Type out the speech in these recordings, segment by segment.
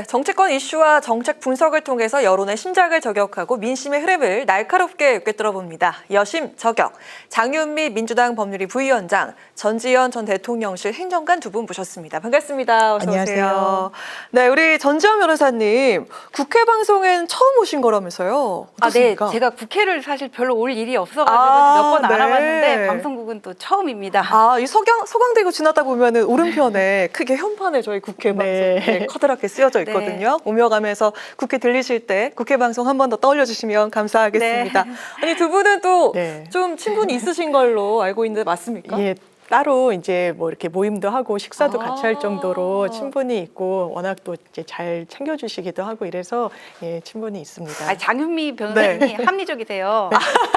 정치권 이슈와 정책 분석을 통해서 여론의 심장을 저격하고 민심의 흐름을 날카롭게 꿰뚫어봅니다. 여심 저격, 장윤미 민주당 법률위 부위원장, 전지현 전 대통령실 행정관 두 분 모셨습니다. 반갑습니다. 어서 안녕하세요. 오세요. 네, 우리 전지현 변호사님, 국회 방송엔 처음 오신 거라면서요? 어떻습니까? 네. 제가 국회를 사실 별로 올 일이 없어가지고 몇 번 네. 알아봤는데 방송국은 또 처음입니다. 이 소강대교 지나다 보면은 오른편에 크게 현판에 저희 국회 방송 커다랗게 쓰여져 있거든요. 오며 가면서 국회 들리실 때 국회 방송 한 번 더 떠올려 주시면 감사하겠습니다. 네. 아니, 두 분은 또 좀 친분이 있으신 걸로 알고 있는데 맞습니까? 예, 따로 이제 뭐 이렇게 모임도 하고 식사도 같이 할 정도로 친분이 있고 워낙 또 이제 잘 챙겨주시기도 하고 이래서 예, 친분이 있습니다. 장윤미 변호사님이 합리적이세요.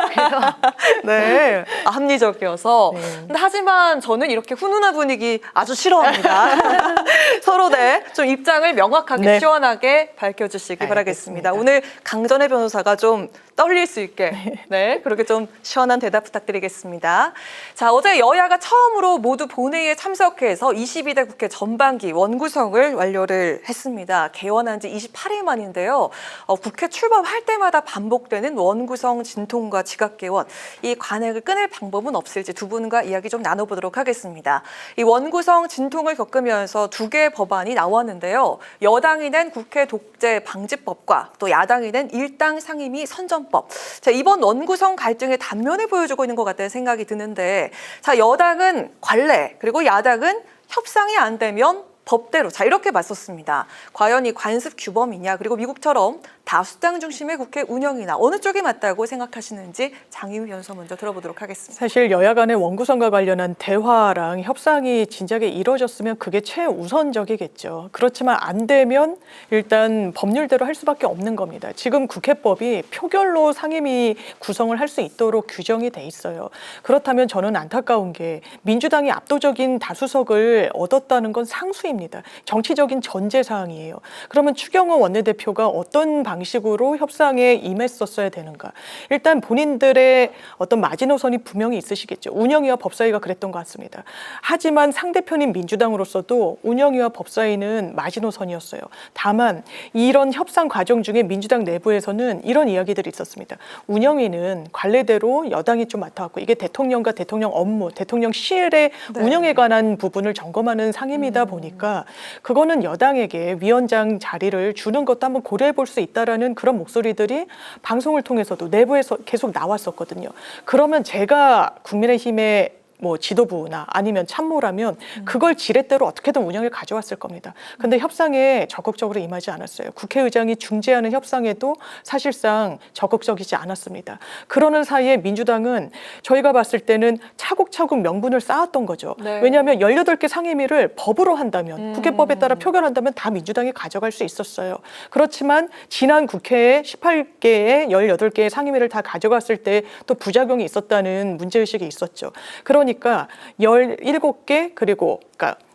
그래서 네, 합리적이어서. 네. 근데 하지만 저는 이렇게 훈훈한 분위기 아주 싫어합니다. 서로 좀 입장을 명확하게 시원하게 밝혀주시기 바라겠습니다. 오늘 강전혜 변호사가 좀 떨릴 수 있게 그렇게 좀 시원한 대답 부탁드리겠습니다. 자, 어제 여야가 처음으로 모두 본회의에 참석해서 22대 국회 전반기 원구성을 완료를 했습니다. 개원한 지 28일 만인데요. 국회 출범할 때마다 반복되는 원구성 진통과 지각개원, 이 관행을 끊을 방법은 없을지 두 분과 이야기 좀 나눠보도록 하겠습니다. 이 원구성 진통을 겪으면서 두 개의 법안이 나왔는데요. 여당이 낸 국회 독재 방지법과 또 야당이 낸 일당 상임위 선전법. 자, 이번 원구성 갈등의 단면을 보여주고 있는 것 같다는 생각이 드는데, 자, 여당은 관례, 그리고 야당은 협상이 안 되면 법대로, 자, 이렇게 맞섰습니다. 과연 이 관습 규범이냐, 그리고 미국처럼 다수당 중심의 국회 운영이나 어느 쪽이 맞다고 생각하시는지 장윤미 변호사 먼저 들어보도록 하겠습니다. 사실 여야 간의 원구성과 관련한 대화랑 협상이 진작에 이루어졌으면 그게 최우선적이겠죠. 그렇지만 안 되면 일단 법률대로 할 수밖에 없는 겁니다. 지금 국회법이 표결로 상임위 구성을 할 수 있도록 규정이 돼 있어요. 그렇다면 저는 안타까운 게 민주당이 압도적인 다수석을 얻었다는 건 상수입니다. 정치적인 전제사항이에요. 그러면 추경호 원내대표가 어떤 방식으로 협상에 임했었어야 되는가. 일단 본인들의 어떤 마지노선이 분명히 있으시겠죠. 운영위와 법사위가 그랬던 것 같습니다. 하지만 상대편인 민주당으로서도 운영위와 법사위는 마지노선이었어요. 다만 이런 협상 과정 중에 민주당 내부에서는 이런 이야기들이 있었습니다. 운영위는 관례대로 여당이 좀 맡아왔고 이게 대통령과 대통령 업무, 대통령실의 운영에 관한 부분을 점검하는 상임이다 보니까 그거는 여당에게 위원장 자리를 주는 것도 한번 고려해 볼 수 있다라는 그런 목소리들이 방송을 통해서도 내부에서 계속 나왔었거든요. 그러면 제가 국민의힘의 지도부나 아니면 참모라면 그걸 지렛대로 어떻게든 운영에 가져왔을 겁니다. 근데 협상에 적극적으로 임하지 않았어요. 국회의장이 중재하는 협상에도 사실상 적극적이지 않았습니다. 그러는 사이에 민주당은 저희가 봤을 때는 차곡차곡 명분을 쌓았던 거죠. 왜냐하면 18개 상임위를 법으로 한다면 국회법에 따라 표결한다면 다 민주당이 가져갈 수 있었어요. 그렇지만 지난 국회에 18개의 18개의 상임위를 다 가져갔을 때 또 부작용이 있었다는 문제의식이 있었죠. 그러니까 17개 그리고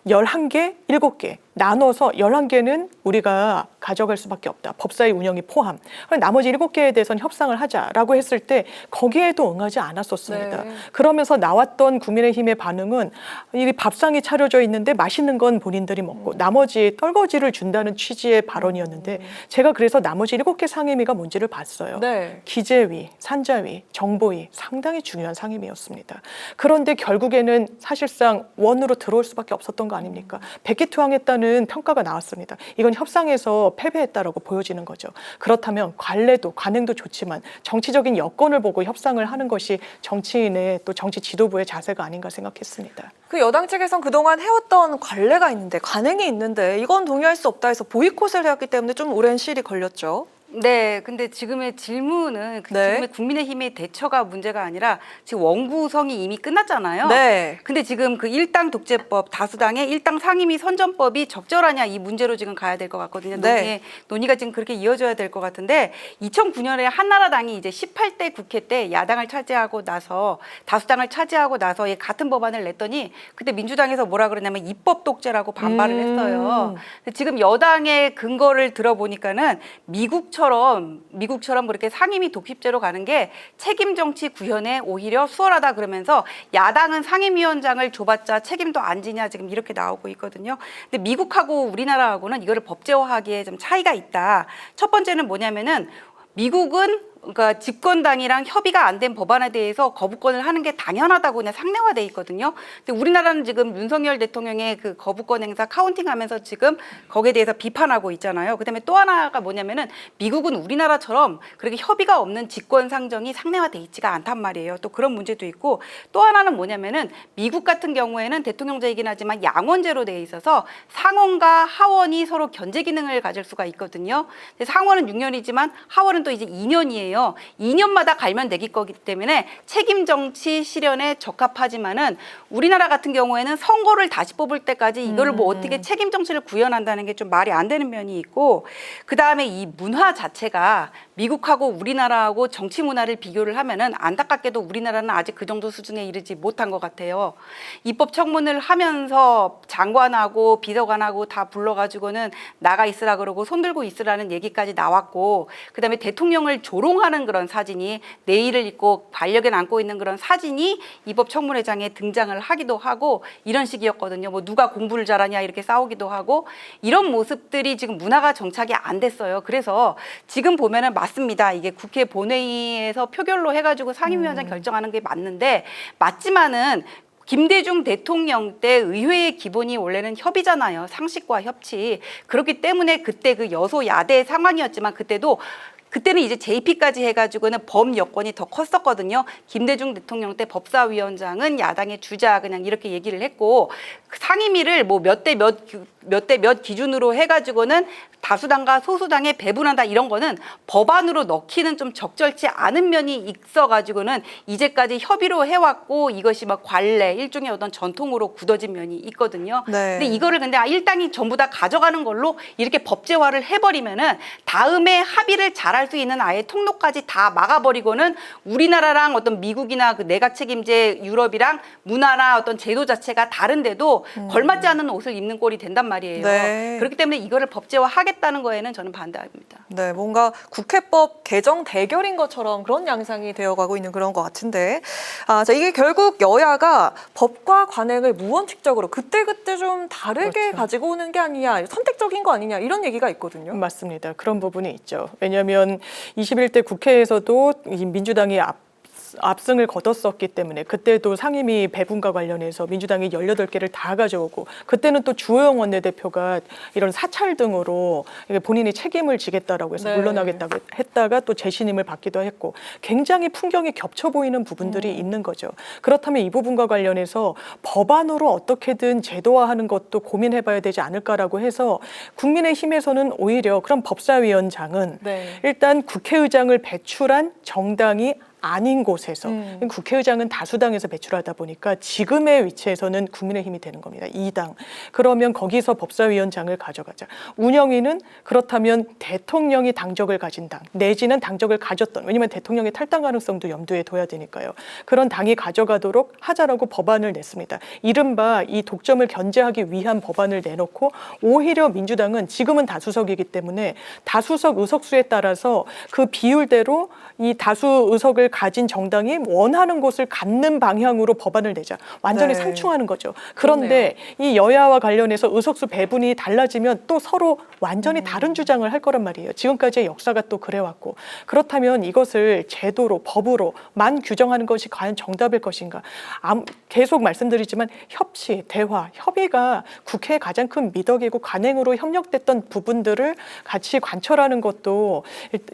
11개, 7개 나눠서 11개는 우리가 가져갈 수밖에 없다. 법사위 운영이 포함. 나머지 7개에 대해서는 협상을 하자라고 했을 때 거기에도 응하지 않았었습니다. 그러면서 나왔던 국민의힘의 반응은 이 밥상이 차려져 있는데 맛있는 건 본인들이 먹고 나머지 떨거지를 준다는 취지의 발언이었는데 제가 그래서 나머지 7개 상임위가 뭔지를 봤어요. 기재위, 산자위, 정보위 상당히 중요한 상임위였습니다. 그런데 결국에는 사실상 원으로 들어올 수밖에 없었던 거 아닙니까? 백기투항했다는 평가가 나왔습니다. 이건 협상에서 패배했다라고 보여지는 거죠. 그렇다면 관행도 좋지만 정치적인 여건을 보고 협상을 하는 것이 정치인의 또 정치 지도부의 자세가 아닌가 생각했습니다. 그 여당 측에선 그동안 해왔던 관례가 있는데, 관행이 있는데 이건 동의할 수 없다 해서 보이콧을 해왔기 때문에 좀 오랜 시일이 걸렸죠. 네, 근데 지금의 질문은 지금의 국민의힘의 대처가 문제가 아니라 지금 원구성이 이미 끝났잖아요. 근데 지금 그 일당 독재법, 다수당의 일당 상임위 선전법이 적절하냐 이 문제로 지금 가야 될 것 같거든요. 논의가 지금 그렇게 이어져야 될 것 같은데 2009년에 한나라당이 이제 18대 국회 때 야당을 차지하고 나서 다수당을 차지하고 나서 같은 법안을 냈더니 그때 민주당에서 뭐라 그러냐면 입법 독재라고 반발을 했어요. 근데 지금 여당의 근거를 들어보니까는 미국처럼 미국처럼 그렇게 상임위 독립제로 가는 게 책임 정치 구현에 오히려 수월하다 그러면서 야당은 상임위원장을 줘봤자 책임도 안 지냐 지금 이렇게 나오고 있거든요. 근데 미국하고 우리나라하고는 이거를 법제화하기에 좀 차이가 있다. 첫 번째는 뭐냐면은 미국은 그러니까 집권당이랑 협의가 안 된 법안에 대해서 거부권을 하는 게 당연하다고 그냥 상례화돼 있거든요. 근데 우리나라는 지금 윤석열 대통령의 그 거부권 행사 카운팅하면서 지금 거기에 대해서 비판하고 있잖아요. 그다음에 또 하나가 뭐냐면은 미국은 우리나라처럼 그렇게 협의가 없는 직권 상정이 상례화돼 있지가 않단 말이에요. 또 그런 문제도 있고 또 하나는 뭐냐면은 미국 같은 경우에는 대통령제이긴 하지만 양원제로 돼 있어서 상원과 하원이 서로 견제 기능을 가질 수가 있거든요. 근데 상원은 6년이지만 하원은 또 이제 2년이에요. 2년마다 갈면 되기 거기 때문에 책임 정치 실현에 적합하지만은 우리나라 같은 경우에는 선거를 다시 뽑을 때까지 이거를 뭐 어떻게 책임 정치를 구현한다는 게 좀 말이 안 되는 면이 있고 그다음에 이 문화 자체가 미국하고 우리나라하고 정치 문화를 비교를 하면은 안타깝게도 우리나라는 아직 그 정도 수준에 이르지 못한 것 같아요. 입법 청문을 하면서 장관하고 비서관하고 다 불러가지고는 나가 있으라 그러고 손들고 있으라는 얘기까지 나왔고 그다음에 대통령을 조롱하는 그런 사진이 내의를 입고 반려견 안고 있는 그런 사진이 입법 청문회장에 등장을 하기도 하고 이런 식이었거든요. 뭐 누가 공부를 잘하냐 이렇게 싸우기도 하고 이런 모습들이 지금 문화가 정착이 안 됐어요. 그래서 지금 보면은 맞습니다. 이게 국회 본회의에서 표결로 해가지고 상임위원장 결정하는 게 맞는데 맞지만은 김대중 대통령 때 의회의 기본이 원래는 협의잖아요. 상식과 협치. 그렇기 때문에 그때 그 여소야대 상황이었지만 그때는 이제 JP까지 해가지고는 범 여건이 더 컸었거든요. 김대중 대통령 때 법사위원장은 야당의 주자 그냥 이렇게 얘기를 했고 상임위를 뭐 몇 대 몇 기준으로 해가지고는 다수당과 소수당에 배분한다 이런 거는 법안으로 넣기는 좀 적절치 않은 면이 있어가지고는 이제까지 협의로 해왔고 이것이 막 관례 일종의 어떤 전통으로 굳어진 면이 있거든요. 네. 근데 이거를 근데 일당이 전부 다 가져가는 걸로 이렇게 법제화를 해버리면은 다음에 합의를 잘할 수 있는 아예 통로까지 다 막아버리고는 우리나라랑 어떤 미국이나 그 내각 책임제 유럽이랑 문화나 어떤 제도 자체가 다른데도 걸맞지 않은 옷을 입는 꼴이 된단 말이에요. 네. 그렇기 때문에 이거를 법제화하겠다는 거에는 저는 반대합니다. 네, 뭔가 국회법 개정 대결인 것처럼 그런 양상이 되어가고 있는 그런 것 같은데, 자, 이게 결국 여야가 법과 관행을 무원칙적으로 그때그때 좀 다르게 그렇죠. 가지고 오는 게 아니냐, 선택적인 거 아니냐 이런 얘기가 있거든요. 맞습니다. 그런 부분이 있죠. 왜냐하면 21대 국회에서도 이 민주당이 압승을 거뒀었기 때문에 그때도 상임위 배분과 관련해서 민주당이 18개를 다 가져오고 그때는 또 주호영 원내대표가 이런 사찰 등으로 본인이 책임을 지겠다라고 해서 네. 물러나겠다고 했다가 또 재신임을 받기도 했고 굉장히 풍경이 겹쳐 보이는 부분들이 있는 거죠. 그렇다면 이 부분과 관련해서 법안으로 어떻게든 제도화하는 것도 고민해봐야 되지 않을까라고 해서 국민의힘에서는 오히려 그럼 법사위원장은 네. 일단 국회의장을 배출한 정당이 아닌 곳에서 국회의장은 다수당에서 배출하다 보니까 지금의 위치에서는 국민의힘이 되는 겁니다. 2당. 그러면 거기서 법사위원장을 가져가자. 운영위는 그렇다면 대통령이 당적을 가진 당 내지는 당적을 가졌던 왜냐하면 대통령의 탈당 가능성도 염두에 둬야 되니까요. 그런 당이 가져가도록 하자라고 법안을 냈습니다. 이른바 이 독점을 견제하기 위한 법안을 내놓고 오히려 민주당은 지금은 다수석이기 때문에 다수석 의석수에 따라서 그 비율대로 이 다수 의석을 가진 정당이 원하는 곳을 갖는 방향으로 법안을 내자. 완전히 네. 상충하는 거죠. 그런데 이 여야와 관련해서 의석수 배분이 달라지면 또 서로 완전히 다른 주장을 할 거란 말이에요. 지금까지의 역사가 또 그래왔고. 그렇다면 이것을 제도로 법으로만 규정하는 것이 과연 정답일 것인가. 계속 말씀드리지만 협치, 대화, 협의가 국회의 가장 큰 미덕이고 관행으로 협력됐던 부분들을 같이 관철하는 것도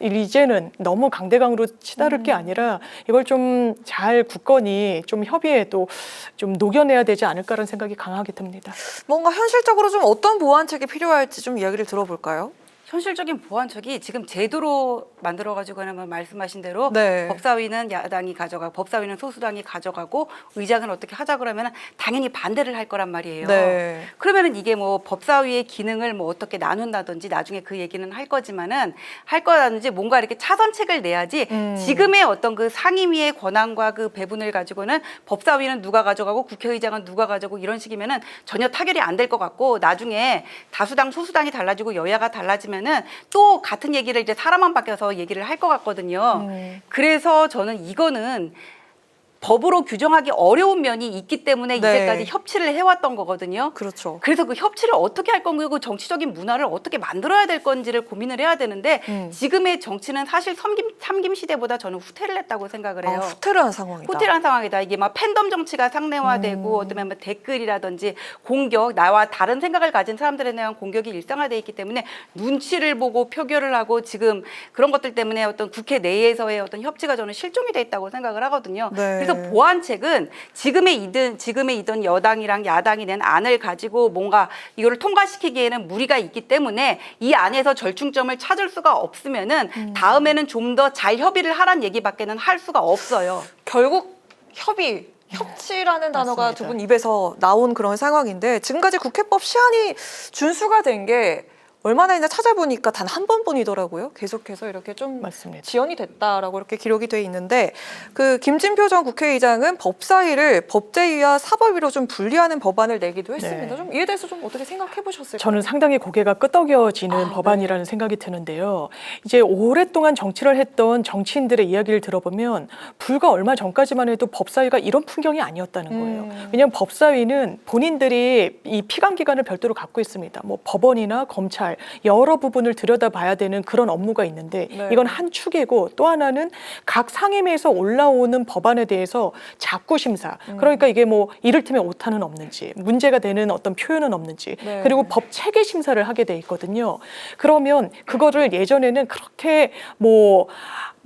이제는 너무 강대강으로 치다를 게 아니라 이걸 좀 잘 굳건히 좀 협의에도 좀 녹여내야 되지 않을까라는 생각이 강하게 듭니다. 뭔가 현실적으로 좀 어떤 보완책이 필요할지 좀 이야기를 들어볼까요? 현실적인 보완책이 지금 제도로 만들어가지고 하면 말씀하신 대로 네. 법사위는 야당이 가져가고 법사위는 소수당이 가져가고 의장은 어떻게 하자 그러면 당연히 반대를 할 거란 말이에요. 네. 그러면은 이게 뭐 법사위의 기능을 뭐 어떻게 나눈다든지 나중에 그 얘기는 할 거지만은 할 거라든지 뭔가 이렇게 차선책을 내야지 지금의 어떤 그 상임위의 권한과 그 배분을 가지고는 법사위는 누가 가져가고 국회의장은 누가 가져가고 이런 식이면은 전혀 타결이 안 될 것 같고 나중에 다수당 소수당이 달라지고 여야가 달라지면 되면은 또 같은 얘기를 이제 사람만 바뀌어서 얘기를 할 것 같거든요. 그래서 저는 이거는 법으로 규정하기 어려운 면이 있기 때문에 이제까지 협치를 해왔던 거거든요. 그렇죠. 그래서 그 협치를 어떻게 할 건고 정치적인 문화를 어떻게 만들어야 될 건지를 고민을 해야 되는데 지금의 정치는 사실 삼김 시대보다 저는 후퇴를 했다고 생각을 해요. 후퇴를 한 상황이다. 후퇴를 한 상황이다. 이게 막 팬덤 정치가 상대화되고 어쩌면 뭐 댓글이라든지 공격, 나와 다른 생각을 가진 사람들에 대한 공격이 일상화돼 있기 때문에 눈치를 보고 표결을 하고 지금 그런 것들 때문에 어떤 국회 내에서의 어떤 협치가 저는 실종이 돼 있다고 생각을 하거든요. 그래서 보완책은 지금의 이던 여당이랑 야당이 낸 안을 가지고 뭔가 이거를 통과시키기에는 무리가 있기 때문에 이 안에서 절충점을 찾을 수가 없으면은 다음에는 좀 더 잘 협의를 하란 얘기밖에는 할 수가 없어요. 결국 협치라는 단어가 두 분 입에서 나온 그런 상황인데 지금까지 국회법 시한이 준수가 된 게 얼마나 있나 찾아보니까 단 한 번뿐이더라고요. 계속해서 이렇게 좀 맞습니다. 지연이 됐다라고 이렇게 기록이 돼 있는데 그 김진표 전 국회의장은 법사위를 법제위와 사법위로 좀 분리하는 법안을 내기도 했습니다. 좀 이에 대해서 좀 어떻게 생각해 보셨을까요? 저는 상당히 고개가 끄덕여지는 법안이라는 생각이 드는데요. 이제 오랫동안 정치를 했던 정치인들의 이야기를 들어보면 불과 얼마 전까지만 해도 법사위가 이런 풍경이 아니었다는 거예요. 왜냐하면 법사위는 본인들이 이 피감기관을 별도로 갖고 있습니다. 뭐 법원이나 검찰 여러 부분을 들여다봐야 되는 그런 업무가 있는데 이건 한 축이고 또 하나는 각 상임위에서 올라오는 법안에 대해서 자구 심사. 그러니까 이게 뭐 이를테면 오타는 없는지 문제가 되는 어떤 표현은 없는지 그리고 법 체계 심사를 하게 돼 있거든요. 그러면 그거를 예전에는 그렇게 뭐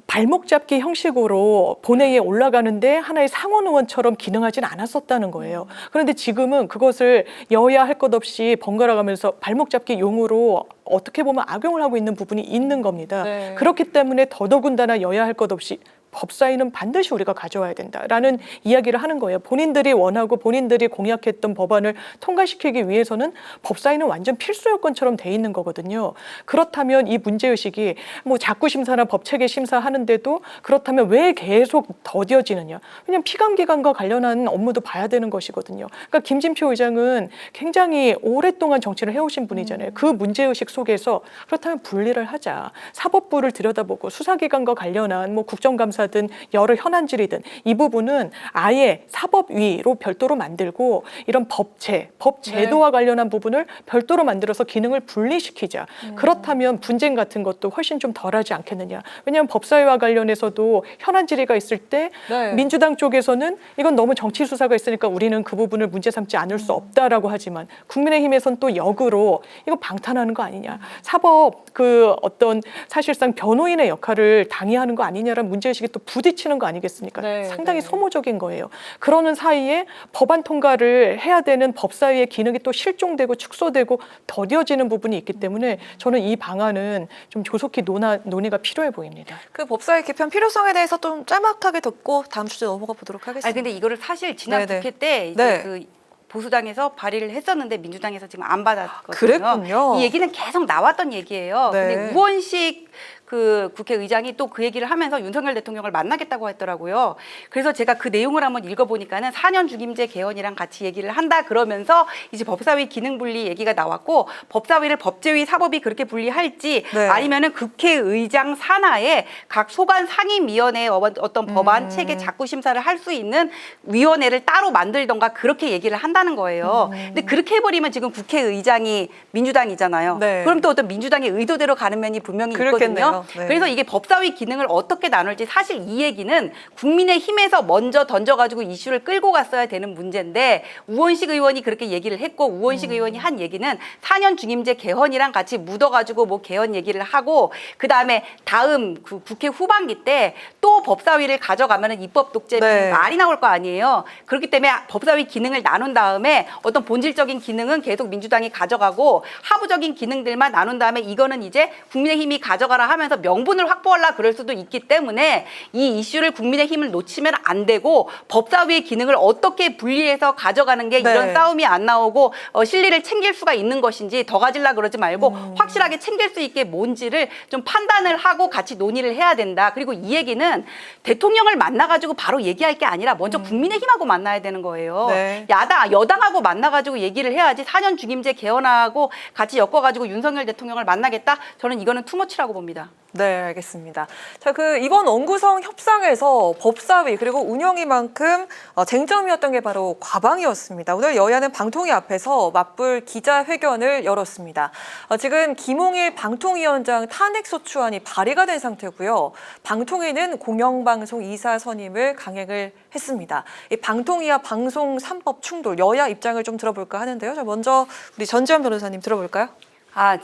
발목 잡기 형식으로 본회의에 올라가는데 하나의 상원 의원처럼 기능하진 않았었다는 거예요. 그런데 지금은 그것을 여야 할 것 없이 번갈아 가면서 발목 잡기 용으로 어떻게 보면 악용을 하고 있는 부분이 있는 겁니다. 그렇기 때문에 더더군다나 여야 할 것 없이 법사위는 반드시 우리가 가져와야 된다라는 이야기를 하는 거예요. 본인들이 원하고 본인들이 공약했던 법안을 통과시키기 위해서는 법사위는 완전 필수 요건처럼 돼 있는 거거든요. 그렇다면 이 문제의식이 뭐 자구 심사나 법체계 심사하는데도 그렇다면 왜 계속 더뎌지느냐. 왜냐하면 피감기관과 관련한 업무도 봐야 되는 것이거든요. 그러니까 김진표 의장은 굉장히 오랫동안 정치를 해오신 분이잖아요. 그 문제의식 속에서 그렇다면 분리를 하자. 사법부를 들여다보고 수사기관과 관련한 뭐 국정감사 든 여러 현안질이든 이 부분은 아예 사법위로 별도로 만들고 이런 법제도와 관련한 부분을 별도로 만들어서 기능을 분리시키자. 그렇다면 분쟁 같은 것도 훨씬 좀 덜하지 않겠느냐. 왜냐하면 법사위와 관련해서도 현안질의가 있을 때 민주당 쪽에서는 이건 너무 정치 수사가 있으니까 우리는 그 부분을 문제 삼지 않을 수 없다라고 하지만 국민의힘에서는 또 역으로 이거 방탄하는 거 아니냐. 사법 그 어떤 사실상 변호인의 역할을 당해하는 거 아니냐라는 문제의식이 또 부딪히는 거 아니겠습니까? 상당히 소모적인 거예요. 그러는 사이에 법안 통과를 해야 되는 법사위의 기능이 또 실종되고 축소되고 더뎌지는 부분이 있기 때문에 저는 이 방안은 좀 조속히 논의가 필요해 보입니다. 그 법사위 개편 필요성에 대해서 좀 짤막하게 듣고 다음 주제 넘어가 보도록 하겠습니다. 아니 근데 이거를 사실 지난 국회 때 이제 그 보수당에서 발의를 했었는데 민주당에서 지금 안 받았거든요. 그랬군요. 이 얘기는 계속 나왔던 얘기예요. 근데 우원식 그 국회의장이 또 그 얘기를 하면서 윤석열 대통령을 만나겠다고 했더라고요. 그래서 제가 그 내용을 한번 읽어보니까는 4년 중임제 개헌이랑 같이 얘기를 한다 그러면서 이제 법사위 기능 분리 얘기가 나왔고 법사위를 법제위 사법이 그렇게 분리할지 아니면은 국회의장 산하에 각 소관 상임위원회의 어떤 법안 체계 자구 심사를 할 수 있는 위원회를 따로 만들던가 그렇게 얘기를 한다는 거예요. 근데 그렇게 해버리면 지금 국회의장이 민주당이잖아요. 그럼 또 어떤 민주당의 의도대로 가는 면이 분명히 있거든요. 그래서 이게 법사위 기능을 어떻게 나눌지 사실 이 얘기는 국민의힘에서 먼저 던져가지고 이슈를 끌고 갔어야 되는 문제인데 우원식 의원이 그렇게 얘기를 했고 우원식 의원이 한 얘기는 4년 중임제 개헌이랑 같이 묻어가지고 뭐 개헌 얘기를 하고 그 다음에 다음 그 국회 후반기 때 또 법사위를 가져가면은 입법 독재 말이 나올 거 아니에요. 그렇기 때문에 법사위 기능을 나눈 다음에 어떤 본질적인 기능은 계속 민주당이 가져가고 하부적인 기능들만 나눈 다음에 이거는 이제 국민의힘이 가져가라 하면 하면서 명분을 확보하려 그럴 수도 있기 때문에 이 이슈를 국민의힘을 놓치면 안 되고 법사위의 기능을 어떻게 분리해서 가져가는 게 이런 싸움이 안 나오고 실리를 챙길 수가 있는 것인지 더 가질라 그러지 말고 확실하게 챙길 수 있게 뭔지를 좀 판단을 하고 같이 논의를 해야 된다. 그리고 이 얘기는 대통령을 만나가지고 바로 얘기할 게 아니라 먼저 국민의힘하고 만나야 되는 거예요. 네. 여당하고 만나가지고 얘기를 해야지 4년 중임제 개헌하고 같이 엮어가지고 윤석열 대통령을 만나겠다? 저는 이거는 투머치라고 봅니다. 네, 알겠습니다. 자, 이번 원구성 협상에서 법사위 그리고 운영위만큼 쟁점이었던 게 바로 과방이었습니다. 오늘 여야는 방통위 앞에서 맞불 기자회견을 열었습니다. 지금 김홍일 방통위원장 탄핵소추안이 발의가 된 상태고요. 방통위는 공영방송 2사 선임을 강행을 했습니다. 이 방통위와 방송 3법 충돌, 여야 입장을 좀 들어볼까 하는데요. 자, 먼저 우리 전지현 변호사님 들어볼까요?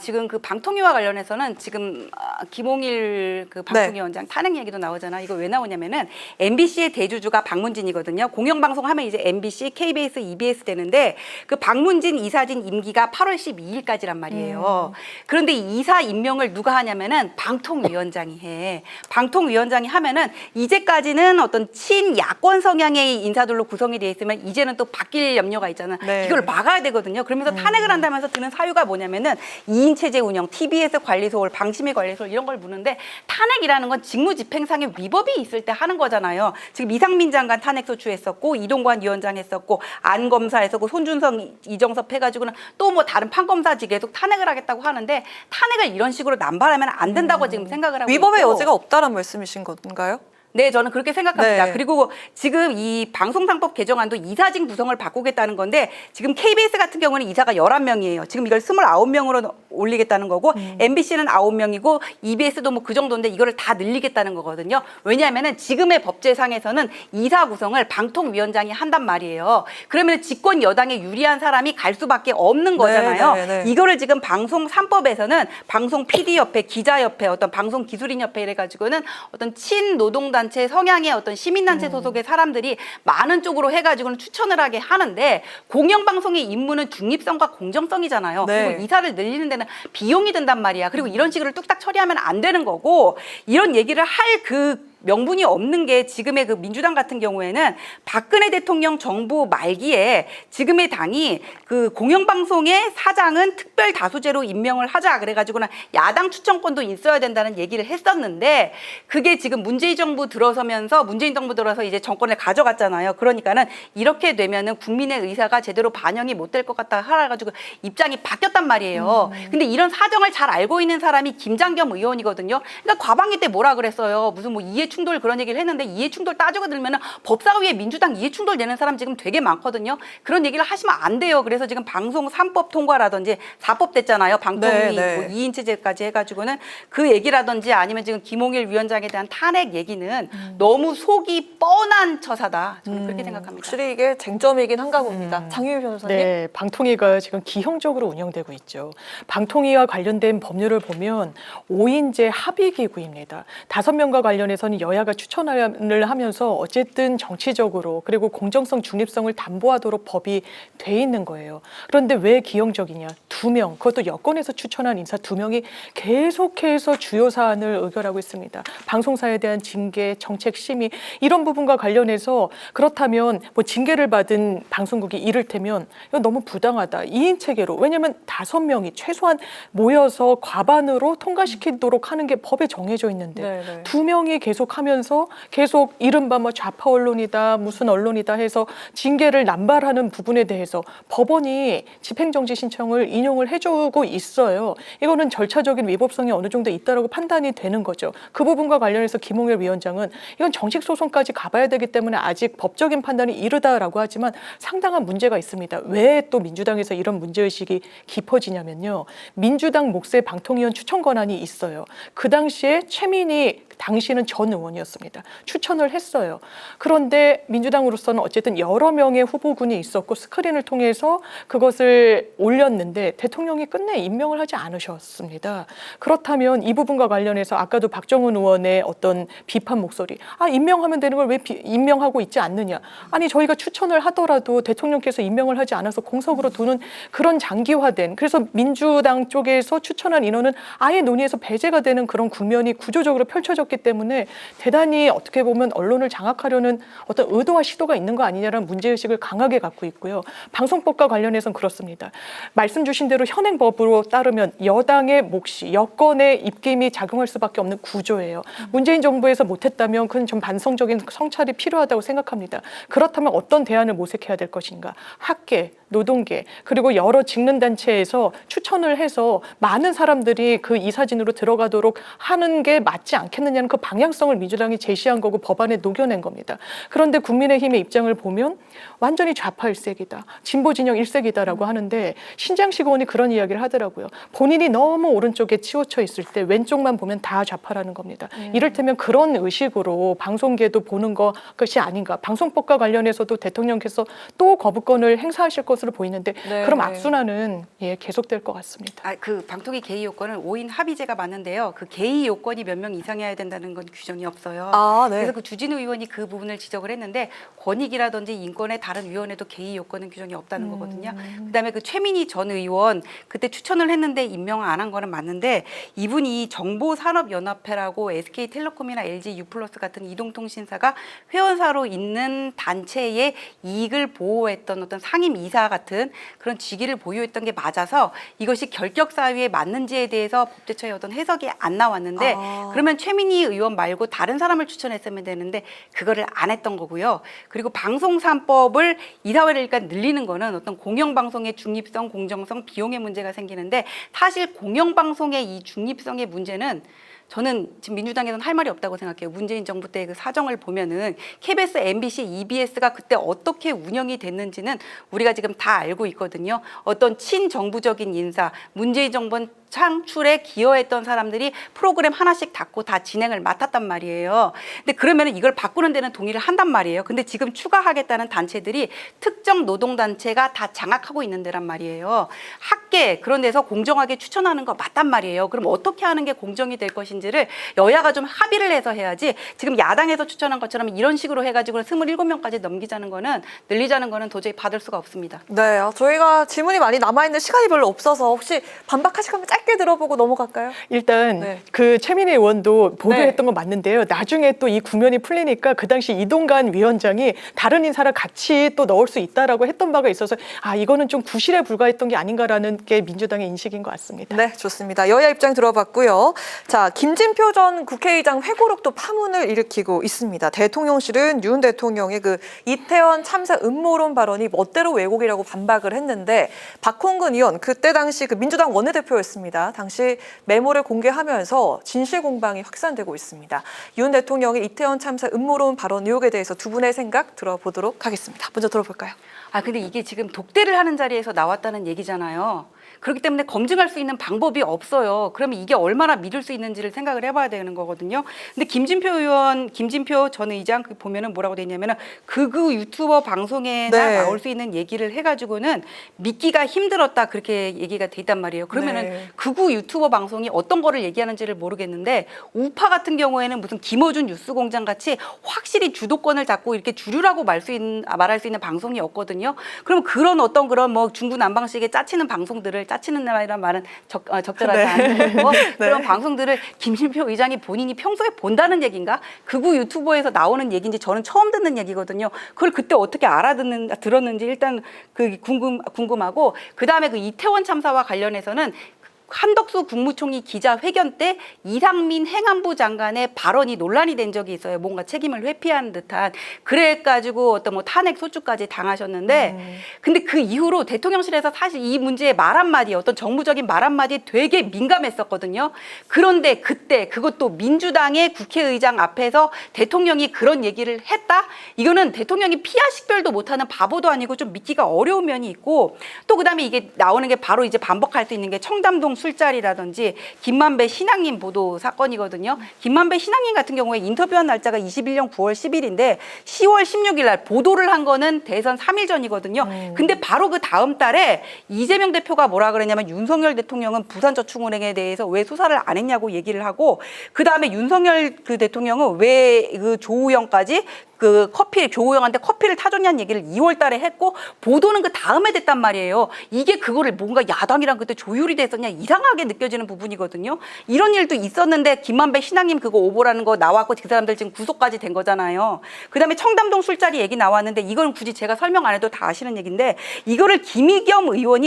지금 그 방통위와 관련해서는 지금 김홍일 그 방통위원장 탄핵 얘기도 나오잖아. 이거 왜 나오냐면은 MBC의 대주주가 박문진이거든요. 공영방송 하면 이제 MBC, KBS, EBS 되는데 그 박문진 이사진 임기가 8월 12일까지란 말이에요. 그런데 이 이사 임명을 누가 하냐면은 방통위원장이 해. 방통위원장이 하면은 이제까지는 어떤 친야권 성향의 인사들로 구성이 돼 있으면 이제는 또 바뀔 염려가 있잖아. 네. 이걸 막아야 되거든요. 그러면서 탄핵을 한다면서 드는 사유가 뭐냐면은 2인 체제 운영, TBS 관리소홀, 방심위 관리소홀 이런 걸 묻는데 탄핵이라는 건 직무집행상의 위법이 있을 때 하는 거잖아요. 지금 이상민 장관 탄핵 소추했었고 이동관 위원장 했었고 안 검사 했었고 손준성, 이정섭 해가지고는 또 뭐 다른 판검사직 계속 탄핵을 하겠다고 하는데 탄핵을 이런 식으로 남발하면 안 된다고 지금 생각을 하고 위법의 있고. 여지가 없다는 말씀이신 건가요? 네, 저는 그렇게 생각합니다. 네. 그리고 지금 이 방송상법 개정안도 이사직 구성을 바꾸겠다는 건데 지금 KBS 같은 경우는 이사가 11명이에요. 지금 이걸 29명으로 올리겠다는 거고 MBC는 9명이고 EBS도 뭐 그 정도인데 이거를 다 늘리겠다는 거거든요. 왜냐하면은 지금의 법제상에서는 이사 구성을 방통위원장이 한단 말이에요. 그러면 집권 여당에 유리한 사람이 갈 수밖에 없는 거잖아요. 네. 이거를 지금 방송 3법에서는 방송 PD협회, 기자협회, 어떤 방송 기술인협회 이래가지고는 어떤 친노동단 단체 성향의 어떤 시민단체 소속의 사람들이 많은 쪽으로 해가지고는 추천을 하게 하는데 공영방송의 임무는 중립성과 공정성이잖아요. 네. 그리고 이사를 늘리는 데는 비용이 든단 말이야. 그리고 이런 식으로 뚝딱 처리하면 안 되는 거고 이런 얘기를 할 명분이 없는 게 지금의 그 민주당 같은 경우에는 박근혜 대통령 정부 말기에 지금의 당이 그 공영방송의 사장은 특별 다수제로 임명을 하자 그래가지고는 야당 추천권도 있어야 된다는 얘기를 했었는데 그게 지금 문재인 정부 들어서 이제 정권을 가져갔잖아요. 그러니까는 이렇게 되면은 국민의 의사가 제대로 반영이 못 될 것 같다 하라가지고 입장이 바뀌었단 말이에요. 근데 이런 사정을 잘 알고 있는 사람이 김장겸 의원이거든요. 그러니까 과방위 때 뭐라 그랬어요. 무슨 뭐 이해충돌 그런 얘기를 했는데 이해충돌 따지고 들면은 법사위에 민주당 이해충돌 내는 사람 지금 되게 많거든요. 그런 얘기를 하시면 안 돼요. 그래서 지금 방송 3법 통과라든지 4법 됐잖아요. 방통위 뭐 2인 체제까지 해가지고는 그 얘기라든지 아니면 지금 김홍일 위원장에 대한 탄핵 얘기는 너무 속이 뻔한 처사다. 저는 그렇게 생각합니다. 확실히 이게 쟁점이긴 한가 봅니다. 장유희 변호사님. 네, 방통위가 지금 기형적으로 운영되고 있죠. 방통위와 관련된 법률을 보면 5인제 합의기구입니다. 5명과 관련해서는 여야가 추천을 하면서 어쨌든 정치적으로 그리고 공정성, 중립성을 담보하도록 법이 돼 있는 거예요. 그런데 왜 기형적이냐? 2명, 그것도 여권에서 추천한 인사 2명이 계속해서 주요 사안을 의결하고 있습니다. 방송사에 대한 징계, 정책 심의 이런 부분과 관련해서 그렇다면 뭐 징계를 받은 방송국이 이를테면 이거 너무 부당하다. 2인 체계로. 왜냐하면 5명이 최소한 모여서 과반으로 통과시키도록 하는 게 법에 정해져 있는데 2명이 계속하면서 계속 이른바 뭐 좌파 언론이다 무슨 언론이다 해서 징계를 남발하는 부분에 대해서 법원이 집행정지 신청을 인용을 해주고 있어요. 이거는 절차적인 위법성이 어느 정도 있다라고 판단이 되는 거죠. 그 부분과 관련해서 김홍일 위원장은 이건 정식 소송까지 가봐야 되기 때문에 아직 법적인 판단이 이르다라고 하지만 상당한 문제가 있습니다. 왜 또 민주당에서 이런 문제의식이 깊어지냐면요. 민주당 몫의 방통위원 추천 권한이 있어요. 그 당시에 최민희 당시는 전 의원이었습니다. 추천을 했어요. 그런데 민주당으로서는 어쨌든 여러 명의 후보군이 있었고 스크린을 통해서 그것을 올렸는데 대통령이 끝내 임명을 하지 않으셨습니다. 그렇다면 이 부분과 관련해서 아까도 박정훈 의원의 어떤 비판 목소리, 임명하면 되는 걸 왜 임명하고 있지 않느냐. 아니 저희가 추천을 하더라도 대통령께서 임명을 하지 않아서 공석으로 두는 그런 장기화된, 그래서 민주당 쪽에서 추천한 인원은 아예 논의에서 배제가 되는 그런 국면이 구조적으로 펼쳐졌기 때문에 대단히 어떻게 보면 언론을 장악하려는 어떤 의도와 시도가 있는 거 아니냐라는 문제의식을 강하게 갖고 있고요. 방송법과 관련해서는 그렇습니다. 말씀 주신 대로 현행법으로 따르면 여당의 몫이 여권의 입김이 작용할 수밖에 없는 구조예요. 문재인 정부에서 못했다면 그건 좀 반성적인 성찰이 필요하다고 생각합니다. 그렇다면 어떤 대안을 모색해야 될 것인가. 학계, 노동계, 그리고 여러 직능단체에서 추천을 해서 많은 사람들이 그 이사진으로 들어가도록 하는 게 맞지 않겠느냐는 그 방향성을 민주당이 제시한 거고 법안에 녹여낸 겁니다. 그런데 국민의힘의 입장을 보면 완전히 좌파 일색이다, 진보 진영 일색이다라고 하는데 신장식 의원이 그런 이야기를 하더라고요. 본인이 너무 오른쪽에 치우쳐 있을 때 왼쪽만 보면 다 좌파라는 겁니다. 이를테면 그런 의식으로 방송계도 보는 것이 아닌가. 방송법과 관련해서도 대통령께서 또 거부권을 행사하실 것으로 보이는데 네. 그럼 악순환은 계속될 것 같습니다. 그 방통위 개의 요건은 5인 합의제가 맞는데요. 그 개의 요건이 몇 명 이상이어야 된다는 건 규정이 없어요. 네. 그래서 그 주진우 의원이 그 부분을 지적을 했는데 권익이라든지 인권의 다른 위원회도 개의 요건은 규정이 없다는 거거든요. 그다음에 그 최민희 전 의원 그때 추천을 했는데 임명 안 한 거는 맞는데 이분이 정보산업연합회라고 SK텔레콤이나 LG U+ 같은 이동통신사가 회원사로 있는 단체의 이익을 보호했던 어떤 상임이사 같은 그런 직위를 보유했던 게 맞아서 이것이 결격사유에 맞는지에 대해서 법제처의 어떤 해석이 안 나왔는데 그러면 최민희 의원 말고 다른 사람을 추천했으면 되는데 그거를 안 했던 거고요. 그리고 방송 3법을 이사회를 일단 늘리는 거는 어떤 공영방송의 중립성, 공정성, 비용의 문제가 생기는데 사실 공영방송의 이 중립성의 문제는 저는 지금 민주당에서는 할 말이 없다고 생각해요. 문재인 정부 때 그 사정을 보면은 KBS, MBC, EBS가 그때 어떻게 운영이 됐는지는 우리가 지금 다 알고 있거든요. 어떤 친정부적인 인사, 문재인 정부 창출에 기여했던 사람들이 프로그램 하나씩 닫고 다 진행을 맡았단 말이에요. 근데 그러면은 이걸 바꾸는 데는 동의를 한단 말이에요. 근데 지금 추가하겠다는 단체들이 특정 노동단체가 다 장악하고 있는 데란 말이에요. 학계 그런 데서 공정하게 추천하는 거 맞단 말이에요. 그럼 어떻게 하는 게 공정이 될 것인지를 여야가 좀 합의를 해서 해야지 지금 야당에서 추천한 것처럼 이런 식으로 해가지고 27명까지 넘기자는 거는 늘리자는 거는 도저히 받을 수가 없습니다. 네, 저희가 질문이 많이 남아있는 시간이 별로 없어서 혹시 반박하실 거면 짧게 들어보고 넘어갈까요? 일단 그 최민희 의원도 보도했던 건 맞는데요. 나중에 또 이 국면이 풀리니까 그 당시 이동관 위원장이 다른 인사를 같이 또 넣을 수 있다라고 했던 바가 있어서 이거는 좀 구실에 불과했던 게 아닌가라는 게 민주당의 인식인 것 같습니다. 네, 좋습니다. 여야 입장 들어봤고요. 자, 김진표 전 국회의장 회고록도 파문을 일으키고 있습니다. 대통령실은 윤 대통령의 그 이태원 참사 음모론 발언이 멋대로 왜곡이라고 반박을 했는데 박홍근 의원 그때 당시 그 민주당 원내대표였습니다. 당시 메모를 공개하면서 진실 공방이 확산되고 있습니다. 윤 대통령의 이태원 참사 음모론 발언 의혹에 대해서 두 분의 생각 들어보도록 하겠습니다. 먼저 들어볼까요? 근데 이게 지금 독대를 하는 자리에서 나왔다는 얘기잖아요. 그렇기 때문에 검증할 수 있는 방법이 없어요. 그러면 이게 얼마나 믿을 수 있는지를 생각을 해봐야 되는 거거든요. 근데 김진표 전 의장 보면은 뭐라고 돼 있냐면은 극우 유튜버 방송에나 나올 수 있는 얘기를 해가지고는 믿기가 힘들었다 그렇게 얘기가 돼 있단 말이에요. 그러면은 극우 유튜버 방송이 어떤 거를 얘기하는지를 모르겠는데 우파 같은 경우에는 무슨 김어준 뉴스공장 같이 확실히 주도권을 잡고 이렇게 주류라고 말할 수 있는 방송이 없거든요. 그럼 그런 어떤 그런 뭐 중구난방식의 짜치는 방송들을 짜치는 말은 적절하지 않은 거고 그런 방송들을 김진표 의장이 본인이 평소에 본다는 얘기인가? 극우 유튜버에서 나오는 얘기인지 저는 처음 듣는 얘기거든요. 그걸 그때 어떻게 들었는지 일단 그 궁금하고 그다음에 그 이태원 참사와 관련해서는 한덕수 국무총리 기자회견 때 이상민 행안부 장관의 발언이 논란이 된 적이 있어요. 뭔가 책임을 회피하는 듯한. 그래가지고 어떤 뭐 탄핵 소추까지 당하셨는데 근데 그 이후로 대통령실에서 사실 이 문제의 말 한마디 어떤 정무적인 말 한마디에 되게 민감했었거든요. 그런데 그때 그것도 민주당의 국회의장 앞에서 대통령이 그런 얘기를 했다? 이거는 대통령이 피하 식별도 못하는 바보도 아니고 좀 믿기가 어려운 면이 있고 또 그다음에 이게 나오는 게 바로 이제 반복할 수 있는 게 청담동 술자리라든지 김만배 신앙님 보도 사건이거든요. 김만배 신앙님 같은 경우에 인터뷰한 날짜가 21년 9월 10일인데 10월 16일 날 보도를 한 거는 대선 3일 전이거든요. 근데 바로 그 다음 달에 이재명 대표가 뭐라 그랬냐면 윤석열 대통령은 부산저축은행에 대해서 왜 수사를 안 했냐고 얘기를 하고 그다음에 윤석열 그 대통령은 왜 그 조우영까지 그 조우영한테 커피를 타줬냐는 얘기를 2월 달에 했고 보도는 그 다음에 됐단 말이에요. 이게 그거를 뭔가 야당이랑 그때 조율이 됐었냐 이상하게 느껴지는 부분이거든요. 이런 일도 있었는데 김만배 신앙님 그거 오보라는 거 나왔고 그 사람들 지금 구속까지 된 거잖아요. 그다음에 청담동 술자리 얘기 나왔는데 이건 굳이 제가 설명 안 해도 다 아시는 얘기인데 이거를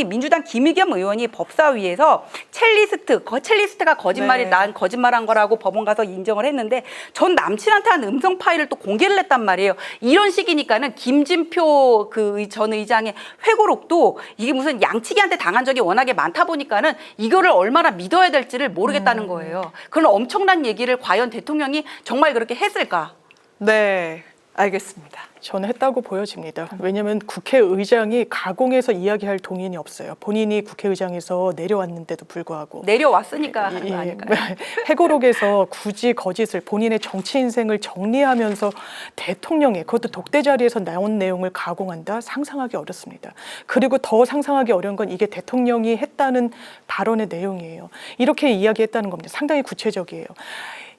민주당 김의겸 의원이 법사위에서 첼리스트가 거짓말이 난 거짓말한 거라고 법원 가서 인정을 했는데 전 남친한테 한 음성 파일을 또 공개를 했단 말이에요. 이런 식이니까는 김진표 그 전 의장의 회고록도 이게 무슨 양치기한테 당한 적이 워낙에 많다 보니까는 이거를 얼마나 믿어야 될지를 모르겠다는 거예요. 그런 엄청난 얘기를 과연 대통령이 정말 그렇게 했을까? 네, 알겠습니다. 저는 했다고 보여집니다. 왜냐하면 국회의장이 가공해서 이야기할 동의는 없어요. 본인이 국회의장에서 내려왔는데도 불구하고. 내려왔으니까 하는 거 아닐까요? 회고록에서 굳이 거짓을 본인의 정치 인생을 정리하면서 대통령의 그것도 독대 자리에서 나온 내용을 가공한다? 상상하기 어렵습니다. 그리고 더 상상하기 어려운 건 이게 대통령이 했다는 발언의 내용이에요. 이렇게 이야기했다는 겁니다. 상당히 구체적이에요.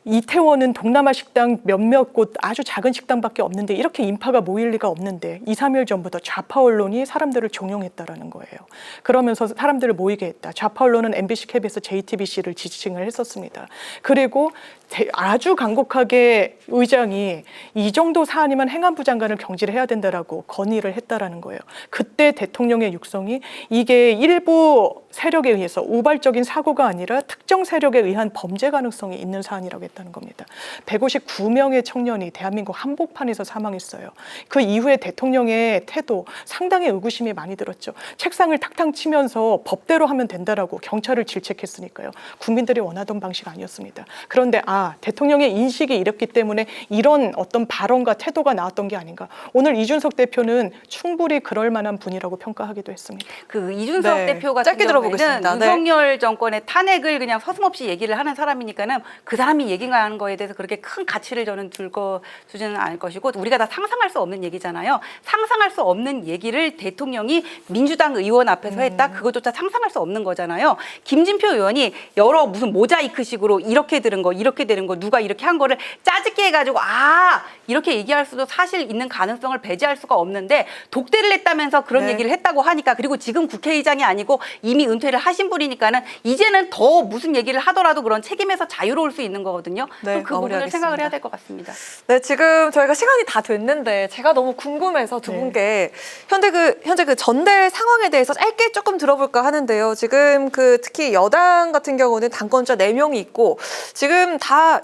이태원은 동남아 식당 몇몇 곳 아주 작은 식당밖에 없는데 이렇게 인파가 모일 리가 없는데 2, 3일 전부터 좌파 언론이 사람들을 종용했다라는 거예요. 그러면서 사람들을 모이게 했다. 좌파 언론은 MBC, KBS, JTBC를 지칭을 했었습니다. 그리고 아주 간곡하게 의장이 이 정도 사안이면 행안부 장관을 경질을 해야 된다라고 건의를 했다라는 거예요. 그때 대통령의 육성이 이게 일부 세력에 의해서 우발적인 사고가 아니라 특정 세력에 의한 범죄 가능성이 있는 사안이라고 했다는 겁니다. 159명의 청년이 대한민국 한복판에서 사망했어요. 그 이후에 대통령의 태도 상당히 의구심이 많이 들었죠. 책상을 탁탁 치면서 법대로 하면 된다라고 경찰을 질책했으니까요. 국민들이 원하던 방식 아니었습니다. 그런데 대통령의 인식이 이랬기 때문에 이런 어떤 발언과 태도가 나왔던 게 아닌가. 오늘 이준석 대표는 충분히 그럴 만한 분이라고 평가하기도 했습니다. 그 이준석 대표 같은 짧게 들어보겠습니다. 윤석열 정권의 탄핵을 그냥 서슴없이 얘기를 하는 사람이니까는 그 사람이 얘기하는 거에 대해서 그렇게 큰 가치를 저는 두지는 않을 것이고 우리가 다 상상할 수 없는 얘기잖아요. 상상할 수 없는 얘기를 대통령이 민주당 의원 앞에서 했다. 그것조차 상상할 수 없는 거잖아요. 김진표 의원이 여러 무슨 모자이크식으로 이렇게 들은 거 이렇게 되는 거 누가 이렇게 한 거를 짜집게 해가지고 이렇게 얘기할 수도 사실 있는 가능성을 배제할 수가 없는데 독대를 했다면서 그런 얘기를 했다고 하니까 그리고 지금 국회의장이 아니고 이미 은퇴를 하신 분이니까는 이제는 더 무슨 얘기를 하더라도 그런 책임에서 자유로울 수 있는 거거든요. 네, 그 부분을 생각을 해야 될 것 같습니다. 네, 지금 저희가 시간이 다 됐는데 제가 너무 궁금해서 두 분께 현재 그 전대 상황에 대해서 짧게 조금 들어볼까 하는데요. 지금 특히 여당 같은 경우는 당권자 4명이 있고 지금 다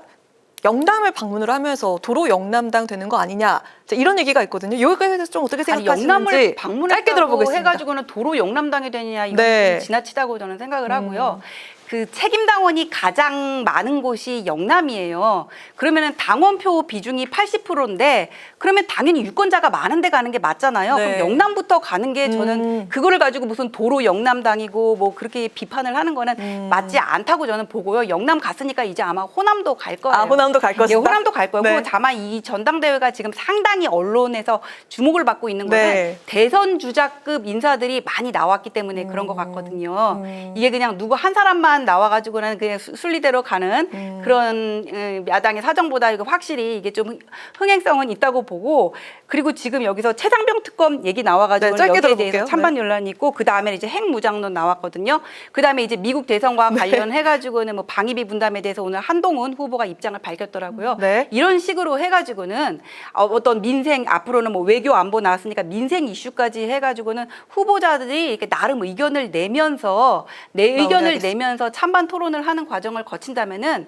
영남을 방문을 하면서 도로 영남당 되는 거 아니냐 이런 얘기가 있거든요. 여기에 대해서 좀 어떻게 생각하시는지 영남을 방문했다고 짧게 들어보겠습니다. 해가지고는 도로 영남당이 되느냐 이건 좀 지나치다고 저는 생각을 하고요. 그 책임 당원이 가장 많은 곳이 영남이에요. 그러면은 당원표 비중이 80%인데 그러면 당연히 유권자가 많은 데 가는 게 맞잖아요. 그럼 영남부터 가는 게 저는 그거를 가지고 무슨 도로 영남당이고 뭐 그렇게 비판을 하는 거는 맞지 않다고 저는 보고요. 영남 갔으니까 이제 아마 호남도 갈 거예요. 호남도 갈 것이다. 예, 호남도 갈 거고 다만 이 전당대회가 지금 상당히 언론에서 주목을 받고 있는 거는 대선 주자급 인사들이 많이 나왔기 때문에 그런 것 같거든요. 이게 그냥 누구 한 사람만 나와가지고는 그냥 순리대로 가는 그런 야당의 사정보다 이거 확실히 이게 좀 흥행성은 있다고 보고 그리고 지금 여기서 최상병 특검 얘기 나와가지고 여기에 대해서 찬반 논란이 있고 그 다음에 이제 핵무장론 나왔거든요. 그 다음에 이제 미국 대선과 관련해가지고는 뭐 방위비 분담에 대해서 오늘 한동훈 후보가 입장을 밝혔더라고요. 이런 식으로 해가지고는 어떤 민생 앞으로는 뭐 외교 안보 나왔으니까 민생 이슈까지 해가지고는 후보자들이 이렇게 나름 의견을 내면서 내 의견을 내면서 찬반 토론을 하는 과정을 거친다면은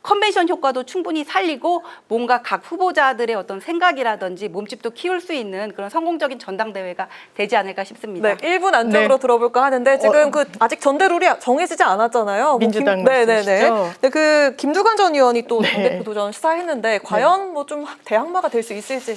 컨벤션 효과도 충분히 살리고 뭔가 각 후보자들의 어떤 생각이라든지 몸집도 키울 수 있는 그런 성공적인 전당대회가 되지 않을까 싶습니다. 네, 1분 안쪽으로 들어볼까 하는데 지금 아직 전대룰이 정해지지 않았잖아요. 민주당 네네네. 말씀이시죠? 네, 그 김두관 전 의원이 또 당대표 도전 시사했는데 과연 뭐 좀 대항마가 될 수 있을지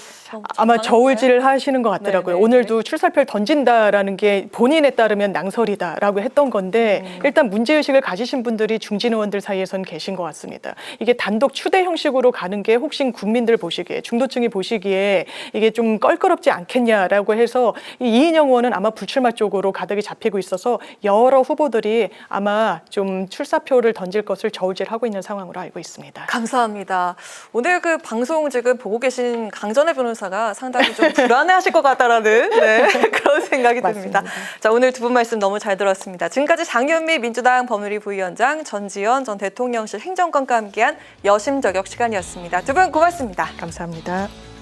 아마 저울질 하시는 것 같더라고요. 네네. 오늘도 출사표를 던진다라는 게 본인에 따르면 낭설이다라고 했던 건데 일단 문제의식을 가지신 분들이 중진 의원들 사이에선 계신 것 같습니다. 이게 단독 추대 형식으로 가는 게 혹시 국민들 보시기에 중도층이 보시기에 이게 좀 껄끄럽지 않겠냐라고 해서 이 이인영 의원은 아마 불출마 쪽으로 가닥이 잡히고 있어서 여러 후보들이 아마 좀 출사표를 던질 것을 저울질하고 있는 상황으로 알고 있습니다. 감사합니다. 오늘 그 방송 지금 보고 계신 강전의 변호사가 상당히 좀 불안해하실 것 같다라는 그런 생각이 듭니다. 맞습니다. 자, 오늘 두 분 말씀 너무 잘 들었습니다. 지금까지 장윤미 민주당 법률위 부위원장, 전지현 전 대통령실 행정관과 함께한 여심저격 시간이었습니다. 두 분 고맙습니다. 감사합니다.